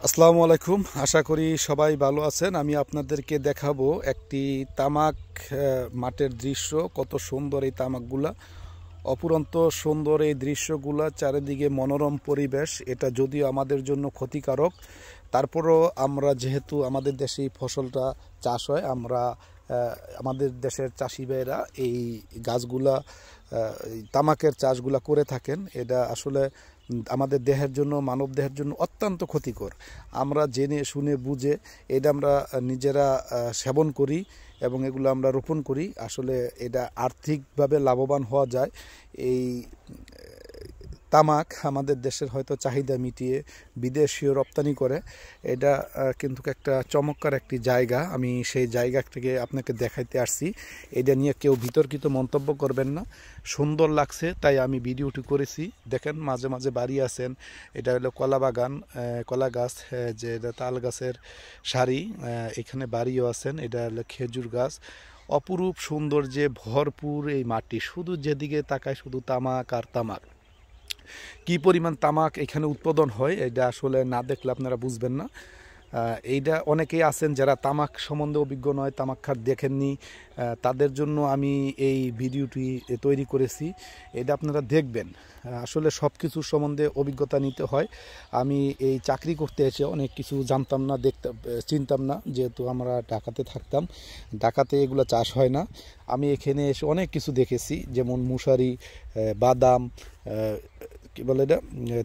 আসসালামু আলাইকুম। আশা করি সবাই ভালো আছেন। আমি আপনাদেরকে দেখাবো একটি তামাক মাঠের দৃশ্য। কত সুন্দর এই তামাকগুলা, অপুরন্ত সুন্দর এই দৃশ্যগুলা, চারিদিকে মনোরম পরিবেশ। এটা যদিও আমাদের জন্য ক্ষতিকারক, তারপরও আমরা যেহেতু আমাদের দেশে এই ফসলটা চাষ হয়, আমরা আমাদের দেশের চাষি ভাইরা এই গাছগুলা তামাকের চাষগুলা করে থাকেন। এটা আসলে আমাদের দেহের জন্য, মানব দেহের জন্য অত্যন্ত ক্ষতিকর। আমরা জেনে শুনে বুঝে এটা আমরা নিজেরা সেবন করি এবং এগুলো আমরা রোপণ করি। আসলে এটা আর্থিকভাবে লাভবান হওয়া যায়। এই তামাক আমাদের দেশের হয়তো চাহিদা মিটিয়ে বিদেশীয় রপ্তানি করে। এটা কিন্তু একটা চমৎকার একটি জায়গা। আমি সেই জায়গা থেকে আপনাকে দেখাইতে আসছি। এটা নিয়ে কেউ বিতর্কিত মন্তব্য করবেন না। সুন্দর লাগছে তাই আমি ভিডিওটি করেছি। দেখেন মাঝে মাঝে বাড়ি আছেন, এটা হলো কলা বাগান, কলা গাছ, যে এটা তাল গাছের সারি, এখানে বাড়িও আছেন। এটা হলো খেজুর গাছ। অপরূপ সৌন্দর্যে ভরপুর এই মাটি, শুধু যেদিকে তাকায় শুধু তামাক আর তামাক। কি পরিমাণ তামাক এখানে উৎপাদন হয় এটা আসলে না দেখলে আপনারা বুঝবেন না। এইটা অনেকেই আছেন যারা তামাক সম্বন্ধে অভিজ্ঞ নয়, তামাক খাত দেখেননি, তাদের জন্য আমি এই ভিডিওটি তৈরি করেছি। এটা আপনারা দেখবেন। আসলে সব কিছুর সম্বন্ধে অভিজ্ঞতা নিতে হয়। আমি এই চাকরি করতে এসে অনেক কিছু জানতাম না, চিনতাম না, যেহেতু আমরা ঢাকাতে থাকতাম। ঢাকাতে এগুলো চাষ হয় না। আমি এখানে এসে অনেক কিছু দেখেছি, যেমন মশারি, বাদাম, কী বলে এটা,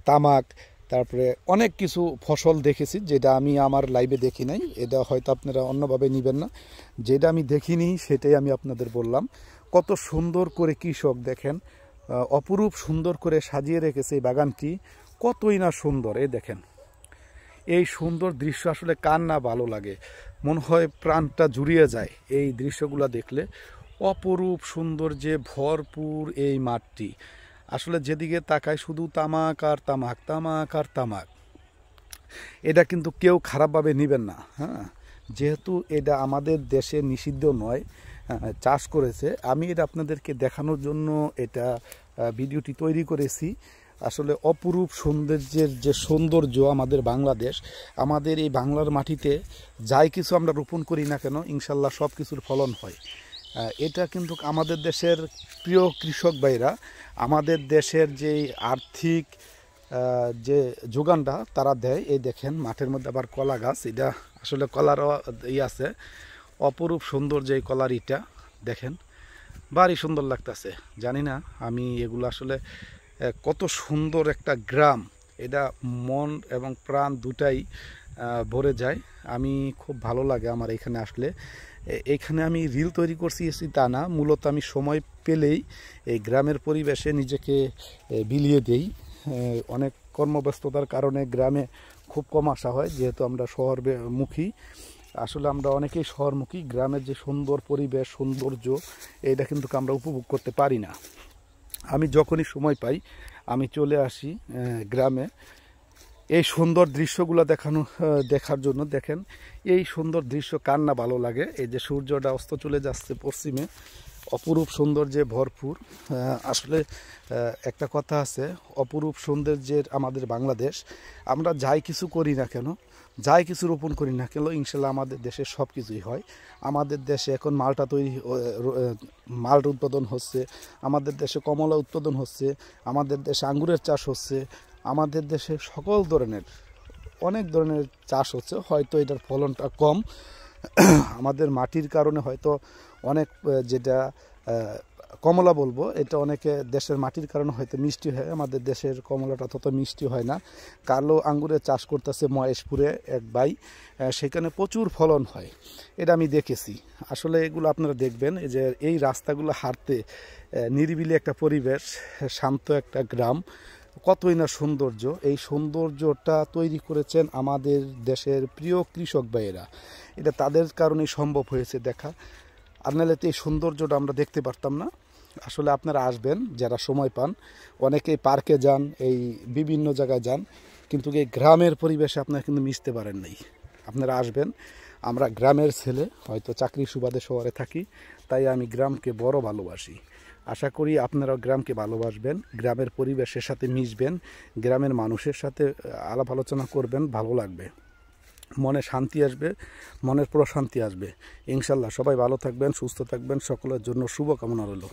তামাক, তারপরে অনেক কিছু ফসল দেখেছি যেটা আমি আমার লাইভে দেখি নাই। এটা হয়তো আপনারা অন্যভাবে নেবেন না। যেটা আমি দেখিনি সেটাই আমি আপনাদের বললাম। কত সুন্দর করে কৃষক দেখেন, অপরূপ সুন্দর করে সাজিয়ে রেখেছে এই বাগানটি। কতই না সুন্দর। এই দেখেন, এই সুন্দর দৃশ্য আসলে কার না ভালো লাগে, মনে হয় প্রাণটা জুড়িয়ে যায় এই দৃশ্যগুলো দেখলে। অপরূপ সৌন্দর্যে ভরপুর এই মাঠটি। আসলে যেদিকে তাকায় শুধু তামাক আর তামাক, তামাক আর তামাক। এটা কিন্তু কেউ খারাপভাবে নেবেন না। হ্যাঁ, যেহেতু এটা আমাদের দেশে নিষিদ্ধ নয়, চাষ করেছে। আমি এটা আপনাদেরকে দেখানোর জন্য এটা ভিডিওটি তৈরি করেছি। আসলে অপরূপ সৌন্দর্যের যে সৌন্দর্য আমাদের বাংলাদেশ, আমাদের এই বাংলার মাটিতে যাই কিছু আমরা রোপণ করি না কেন, ইনশাল্লাহ সব কিছুর ফলন হয়। এটা কিন্তু আমাদের দেশের প্রিয় কৃষক ভাইরা আমাদের দেশের যেই আর্থিক যে যোগানটা তারা দেয়। এই দেখেন মাঠের মধ্যে আবার কলা গাছ, এটা আসলে কলারও আছে। অপরূপ সুন্দর যে কলার ইটা দেখেন, ভারী সুন্দর লাগতেছে। জানি না আমি এগুলো আসলে কত সুন্দর একটা গ্রাম। এটা মন এবং প্রাণ দুটাই ভরে যায়। আমি খুব ভালো লাগে আমার এখানে আসলে। এইখানে আমি রিল তৈরি করছি তা না, মূলত আমি সময় পেলেই এই গ্রামের পরিবেশে নিজেকে বিলিয়ে দেই। অনেক কর্মব্যস্ততার কারণে গ্রামে খুব কম আসা হয়, যেহেতু আমরা শহরমুখী। আসলে আমরা অনেকেই শহরমুখী। গ্রামের যে সুন্দর পরিবেশ, সৌন্দর্য, এটা কিন্তু আমরা উপভোগ করতে পারি না। আমি যখনই সময় পাই আমি চলে আসি গ্রামে এই সুন্দর দৃশ্যগুলো দেখার জন্য। দেখেন এই সুন্দর দৃশ্য কার না ভালো লাগে। এই যে সূর্যটা অস্ত চলে যাচ্ছে পশ্চিমে, অপরূপ সৌন্দর্যে ভরপুর। আসলে একটা কথা আছে, অপরূপ সৌন্দর্যের আমাদের বাংলাদেশ। আমরা যাই কিছু করি না কেন, যাই কিছু রোপণ করি না কেন, ইনশাল্লাহ আমাদের দেশে সব কিছুই হয়। আমাদের দেশে এখন মালটা উৎপাদন হচ্ছে, আমাদের দেশে কমলা উৎপাদন হচ্ছে, আমাদের দেশে আঙ্গুরের চাষ হচ্ছে, আমাদের দেশে সকল ধরনের অনেক ধরনের চাষ হচ্ছে। হয়তো এটার ফলনটা কম, আমাদের মাটির কারণে হয়তো অনেক, যেটা কমলা বলবো, এটা অনেকে দেশের মাটির কারণে হয়তো মিষ্টি হয়। আমাদের দেশের কমলাটা তত মিষ্টি হয় না। কালো আঙ্গুরের চাষ করতেছে মহেশপুরে এক ভাই, সেখানে প্রচুর ফলন হয়। এটা আমি দেখেছি। আসলে এগুলো আপনারা দেখবেন, এই যে এই রাস্তাগুলো হাঁটতে, নিরিবিলি একটা পরিবেশ, শান্ত একটা গ্রাম, কতই না সৌন্দর্য। এই সৌন্দর্যটা তৈরি করেছেন আমাদের দেশের প্রিয় কৃষক ভাইয়েরা। এটা তাদের কারণেই সম্ভব হয়েছে দেখা। আর নাহলে তো এই সৌন্দর্যটা আমরা দেখতে পারতাম না। আসলে আপনারা আসবেন যারা সময় পান, অনেকেই পার্কে যান, এই বিভিন্ন জায়গায় যান, কিন্তু এই গ্রামের পরিবেশে আপনারা কিন্তু মিশতে পারেন নাই। আপনারা আসবেন। আমরা গ্রামের ছেলে, হয়তো চাকরির সুবাদে শহরে থাকি, তাই আমি গ্রামকে বড় ভালোবাসি। আশা করি আপনারাও গ্রামকে ভালোবাসবেন, গ্রামের পরিবেশের সাথে মিশবেন, গ্রামের মানুষের সাথে আলাপ আলোচনা করবেন, ভালো লাগবে। মনে শান্তি আসবে, মনের প্রশান্তি আসবে ইনশাল্লাহ। সবাই ভালো থাকবেন, সুস্থ থাকবেন, সকলের জন্য শুভকামনা রইল।